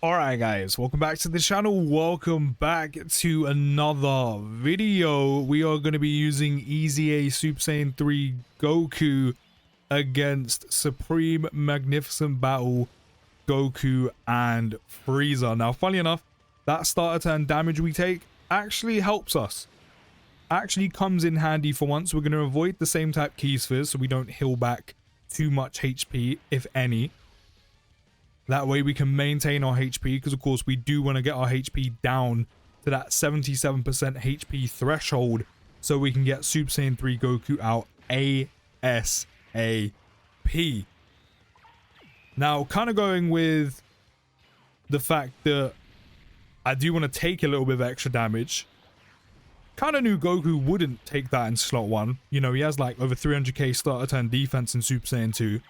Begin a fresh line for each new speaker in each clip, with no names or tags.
Alright guys, welcome back to the channel. Welcome back to another video. We are going to be using EZA Super Saiyan 3 Goku against Supreme Magnificent Battle Goku and Frieza. Now funny enough, that starter turn damage we take actually helps us. Actually comes in handy for once. We're going to avoid the same type key spheres so we don't heal back too much HP, if any. That way we can maintain our HP, because of course we do want to get our HP down to that 77% HP threshold so we can get Super Saiyan 3 Goku out ASAP. Now, kind of going with the fact that I do want to take a little bit of extra damage. Kind of knew Goku wouldn't take that in slot 1. You know, he has like over 300k starter turn defense in Super Saiyan 2.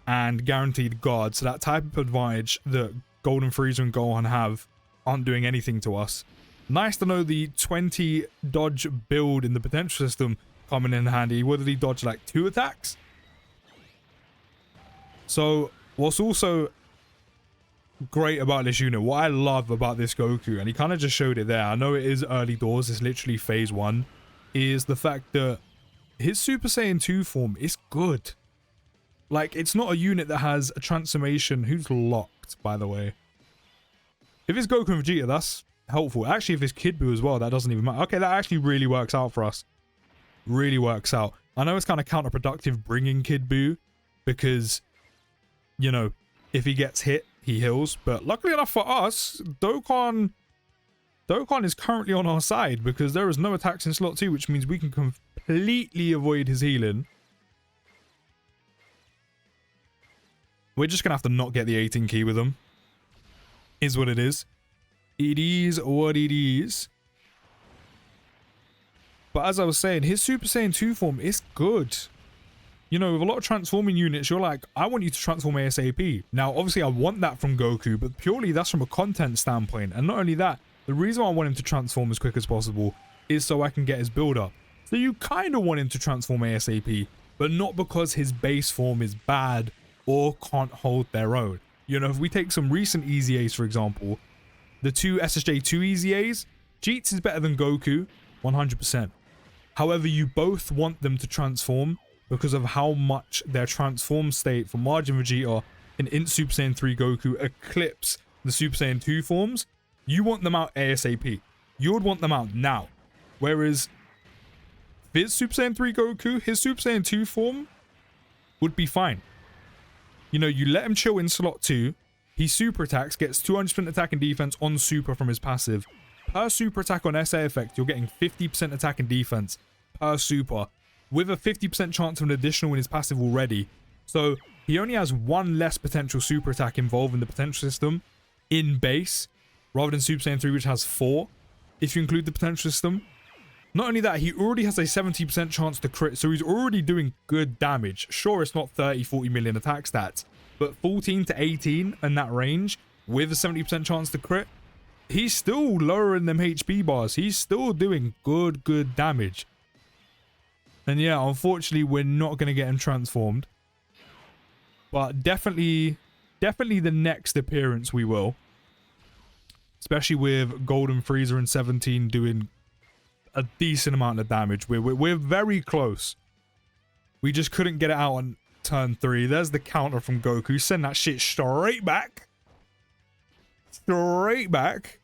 And guaranteed guard, so that type of advantage that Golden Frieza and Gohan have aren't doing anything to us. Nice to know the 20 dodge build in the potential system coming in handy. What did he dodge, like 2 attacks? So what's also great about this unit, what I love about this Goku, and he kind of just showed it there, I know it is early doors, it's literally phase 1, is the fact that his Super Saiyan 2 form is good. Like, it's not a unit that has a transformation. Who's locked, by the way? If it's Goku and Vegeta, that's helpful. Actually, if it's Kid Buu as well, that doesn't even matter. Okay, that actually really works out for us. Really works out. I know it's kind of counterproductive bringing Kid Buu, because, you know, if he gets hit, he heals. But luckily enough for us, Dokkan is currently on our side, because there is no attacks in slot 2, which means we can completely avoid his healing. We're just going to have to not get the 18 key with him. Is what it is. It is what it is. But as I was saying, his Super Saiyan 2 form is good. You know, with a lot of transforming units, you're like, I want you to transform ASAP. Now, obviously, I want that from Goku, but purely that's from a content standpoint. And not only that, the reason why I want him to transform as quick as possible is so I can get his build up. So you kind of want him to transform ASAP, but not because his base form is bad or can't hold their own. You know, if we take some recent EZAs, for example, the 2 SSJ3 EZAs, Jeets is better than Goku, 100%. However, you both want them to transform because of how much their transform state for Majin Vegeta and in Super Saiyan 3 Goku eclipse the Super Saiyan 2 forms. You want them out ASAP. You would want them out now. Whereas, his Super Saiyan 3 Goku, his Super Saiyan 2 form would be fine. You know, you let him chill in slot 2, he super attacks, gets 200% attack and defense on super from his passive. Per super attack on SA effect, you're getting 50% attack and defense per super, with a 50% chance of an additional in his passive already. So he only has 1 less potential super attack involved in the potential system in base, rather than Super Saiyan 3, which has 4, if you include the potential system. Not only that, he already has a 70% chance to crit, so he's already doing good damage. Sure, it's not 30-40 million attack stats, but 14 to 18 in that range, with a 70% chance to crit, he's still lowering them HP bars. He's still doing good damage. And yeah, unfortunately, we're not going to get him transformed. But definitely the next appearance we will. Especially with Golden Frieza and 17 doing a decent amount of damage. We're very close. We just couldn't get it out on turn 3. There's the counter from Goku. Send that shit straight back. Straight back.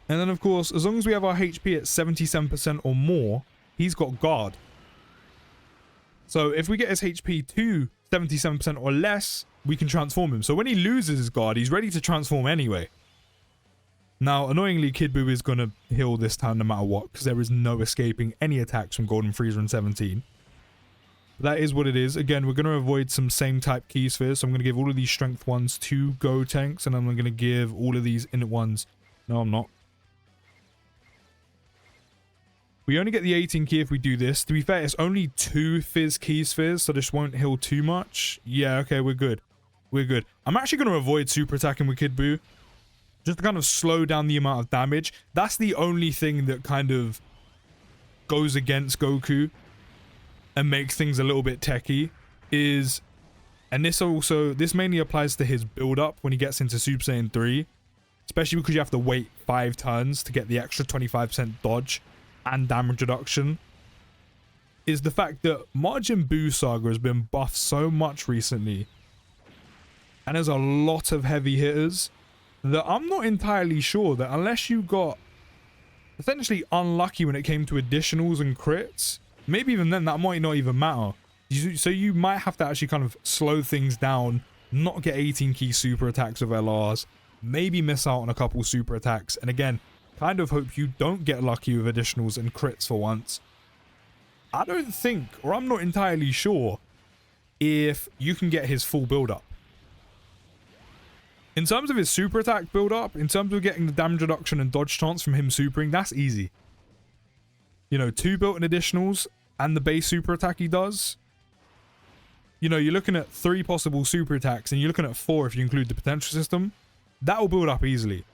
And then, of course, as long as we have our HP at 77% or more, he's got guard. So if we get his HP to 77% or less, we can transform him. So when he loses his guard, he's ready to transform anyway. Now, annoyingly, Kid Buu is going to heal this time no matter what, because there is no escaping any attacks from Golden Frieza and 17. But that is what it is. Again, we're going to avoid some same type key spheres, so I'm going to give all of these strength ones to Go tanks, and I'm going to give all of these init ones. No, I'm not. We only get the 18 key if we do this. To be fair, it's only 2 fizz key spheres, so this won't heal too much. Yeah, okay, we're good. We're good. I'm actually going to avoid super attacking with Kid Buu, just to kind of slow down the amount of damage. That's the only thing that kind of goes against Goku and makes things a little bit techie, is And this mainly applies to his build up when he gets into Super Saiyan 3, especially because you have to wait 5 turns to get the extra 25% dodge and damage reduction, is the fact that Majin Buu Saga has been buffed so much recently, and there's a lot of heavy hitters, that I'm not entirely sure that unless you got essentially unlucky when it came to additionals and crits, maybe even then that might not even matter. So you might have to actually kind of slow things down, not get 18 key super attacks with LRs, maybe miss out on a couple super attacks, and again, kind of hope you don't get lucky with additionals and crits for once. I don't think, or I'm not entirely sure, if you can get his full build up. In terms of his super attack build up, in terms of getting the damage reduction and dodge chance from him supering, that's easy. You know, 2 built-in additionals and the base super attack he does. You know, you're looking at 3 possible super attacks, and you're looking at 4 if you include the potential system. That will build up easily.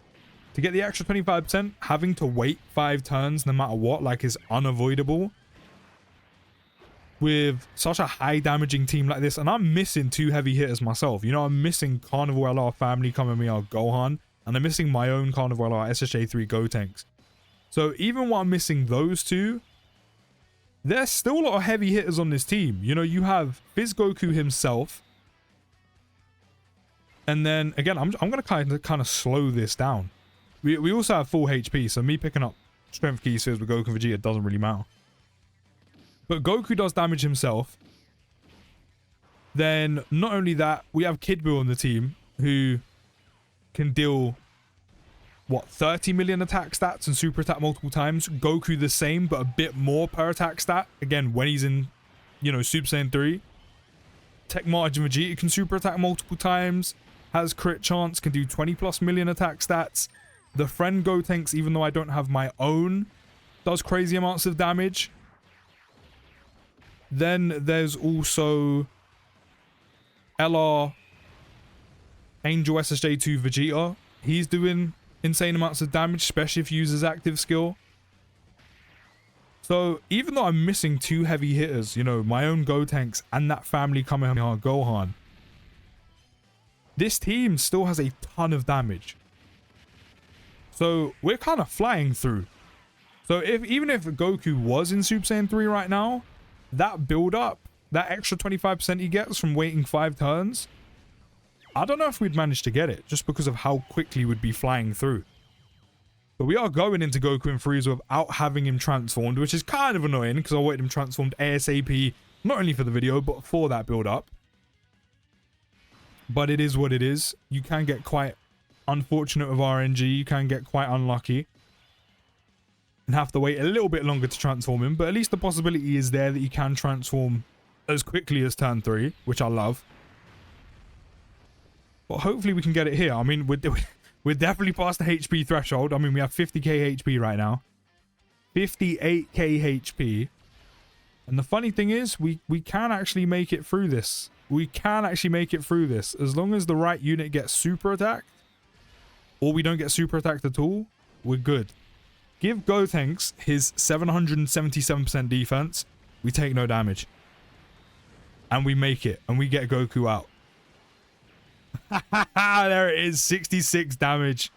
To get the extra 25%, having to wait 5 turns no matter what, like, is unavoidable. With such a high damaging team like this, and I'm missing 2 heavy hitters myself. You know, I'm missing Carnival LR Family Kamehameha Gohan, and I'm missing my own Carnival LR SSJ3 Gotenks. So even while I'm missing those 2, there's still a lot of heavy hitters on this team. You know, you have Fizz Goku himself, and then again, I'm gonna kind of slow this down. We also have full HP, so me picking up strength keys with Goku and Vegeta doesn't really matter. But Goku does damage himself. Then, not only that, we have Kid Buu on the team, who can deal, what, 30 million attack stats and super attack multiple times. Goku the same, but a bit more per attack stat. Again, when he's in, you know, Super Saiyan 3. Tech Margin Vegeta can super attack multiple times, has crit chance, can do 20 plus million attack stats. The friend Gotenks, even though I don't have my own, does crazy amounts of damage. Then there's also LR Angel SSJ3 Vegeta. He's doing insane amounts of damage, especially if he uses active skill. So even though I'm missing 2 heavy hitters, you know, my own Gotenks and that family Kamehameha Gohan, this team still has a ton of damage. So we're kind of flying through. So even if Goku was in Super Saiyan 3 right now, that build up, that extra 25% he gets from waiting 5 turns, I don't know if we'd manage to get it, just because of how quickly we'd be flying through. But we are going into Goku and Frieza without having him transformed, which is kind of annoying, because I wanted him transformed ASAP, not only for the video, but for that build up. But it is what it is. You can get quite unfortunate with RNG, you can get quite unlucky, and have to wait a little bit longer to transform him, but at least the possibility is there that you can transform as quickly as turn 3, which I love. But hopefully we can get it here. I mean, we're definitely past the HP threshold. I mean, we have 50k HP right now. 58k HP. And the funny thing is, we can actually make it through this. We can actually make it through this. As long as the right unit gets super attacked, or we don't get super attacked at all, we're good. Give Gotenks his 777% defense. We take no damage. And we make it. And we get Goku out. There it is. 66 damage.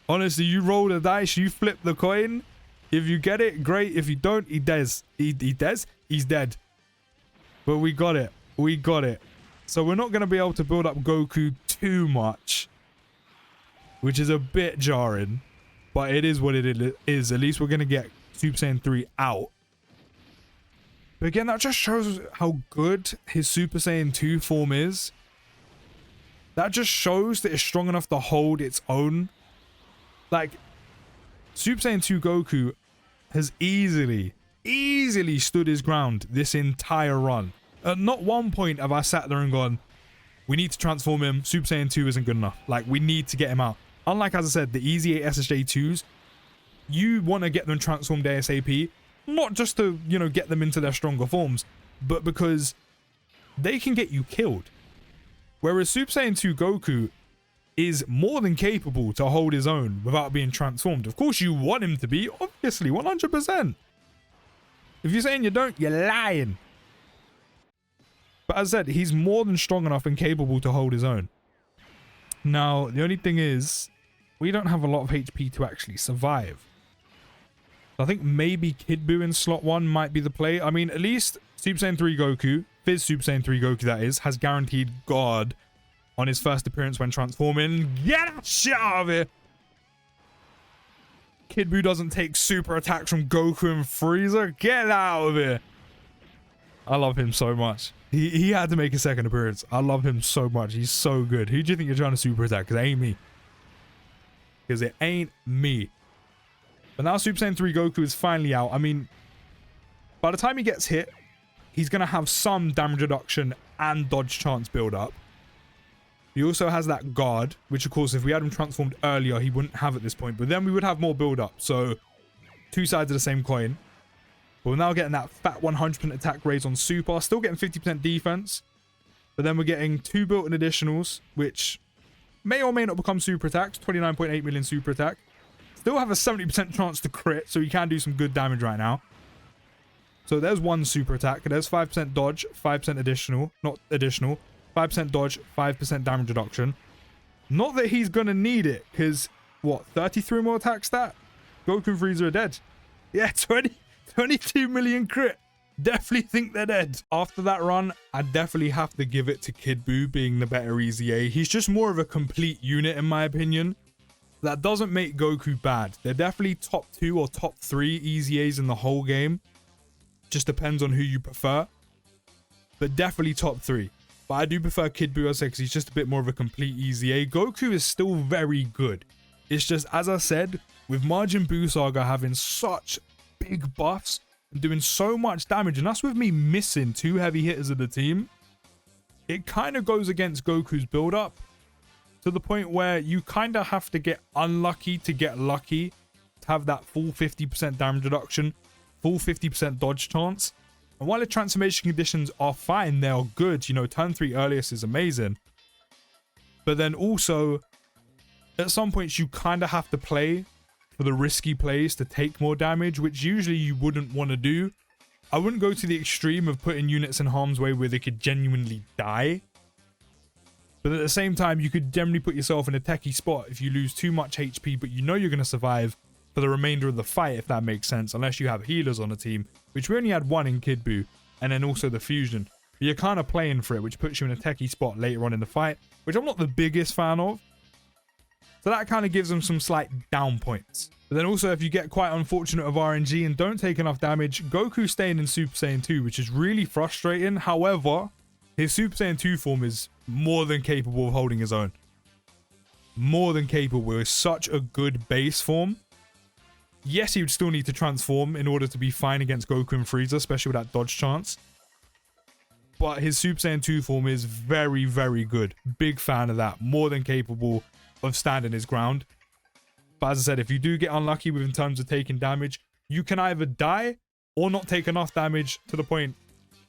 Honestly, you roll the dice. You flip the coin. If you get it, great. If you don't, he does. He's dead. But we got it. We got it. So we're not going to be able to build up Goku too much, which is a bit jarring. But it is what it is. At least we're going to get Super Saiyan 3 out. But again, that just shows how good his Super Saiyan 2 form is. That just shows that it's strong enough to hold its own. Like, Super Saiyan 2 Goku has easily stood his ground this entire run. At not one point have I sat there and gone, we need to transform him. Super Saiyan 2 isn't good enough. Like, we need to get him out. Unlike, as I said, the EZA SSJ2s, you want to get them transformed ASAP, not just to, you know, get them into their stronger forms, but because they can get you killed. Whereas Super Saiyan 2 Goku is more than capable to hold his own without being transformed. Of course you want him to be, obviously, 100%. If you're saying you don't, you're lying. But as I said, he's more than strong enough and capable to hold his own. Now, the only thing is, we don't have a lot of HP to actually survive. I think maybe Kid Buu in slot 1 might be the play. I mean, at least Super Saiyan 3 Goku, Fizz Super Saiyan 3 Goku that is, has guaranteed God on his first appearance when transforming. Get that shit out of here! Kid Buu doesn't take super attacks from Goku and Frieza. Get out of here! I love him so much. He had to make a second appearance. I love him so much. He's so good. Who do you think you're trying to super attack? Because it ain't me. Because it ain't me. But now Super Saiyan 3 Goku is finally out. I mean, by the time he gets hit, he's going to have some damage reduction and dodge chance build up. He also has that guard, which of course if we had him transformed earlier, he wouldn't have at this point. But then we would have more build up. So, two sides of the same coin. We're now getting that fat 100% attack raise on Super. Still getting 50% defense. But then we're getting 2 built-in additionals, which may or may not become super attacks. 29.8 million super attack. Still have a 70% chance to crit, so you can do some good damage right now. So there's 1 super attack. There's 5% dodge, 5% additional. Not additional. 5% dodge, 5% damage reduction. Not that he's going to need it, because, what, 33 more attack stat? Goku and Frieza are dead. Yeah, 22 million crit. Definitely think they're dead. After that run, I definitely have to give it to Kid Buu being the better EZA. He's just more of a complete unit in my opinion. That doesn't make Goku bad. They're definitely top 2 or top 3 EZAs in the whole game. Just depends on who you prefer. But definitely top 3. But I do prefer Kid Buu because he's just a bit more of a complete EZA. Goku is still very good. It's just, as I said, with Majin Buu Saga having such big buffs and doing so much damage, and that's with me missing 2 heavy hitters of the team, it kind of goes against Goku's build up to the point where you kind of have to get unlucky to get lucky to have that full 50% damage reduction, full 50% dodge chance. And while the transformation conditions are fine, they are good, you know, turn 3 earliest is amazing, but then also at some points you kind of have to play for the risky plays to take more damage, which usually you wouldn't want to do. I wouldn't go to the extreme of putting units in harm's way where they could genuinely die. But at the same time, you could generally put yourself in a techie spot if you lose too much HP, but you know you're going to survive for the remainder of the fight, if that makes sense, unless you have healers on the team, which we only had 1 in Kid Buu, and then also the fusion. But you're kind of playing for it, which puts you in a techie spot later on in the fight, which I'm not the biggest fan of. So that kind of gives them some slight down points. But then also, if you get quite unfortunate of RNG and don't take enough damage, Goku's staying in Super Saiyan 2, which is really frustrating. However, his Super Saiyan 2 form is more than capable of holding his own. More than capable. It's such a good base form. Yes, he would still need to transform in order to be fine against Goku and Frieza, especially with that dodge chance. But his Super Saiyan 2 form is very, very good. Big fan of that. More than capable of standing his ground. But as I said, if you do get unlucky with in terms of taking damage, you can either die or not take enough damage to the point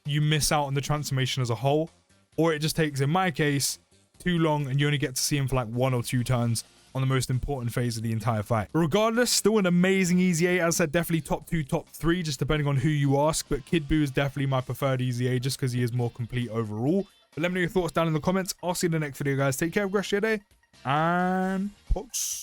you miss out on the transformation as a whole. Or it just takes, in my case, too long and you only get to see him for like 1 or 2 turns on the most important phase of the entire fight. Regardless, still an amazing EZA. As I said, definitely top 2, top 3, just depending on who you ask. But Kid Buu is definitely my preferred EZA just because he is more complete overall. But let me know your thoughts down in the comments. I'll see you in the next video, guys. Take care, have a great day, and peace.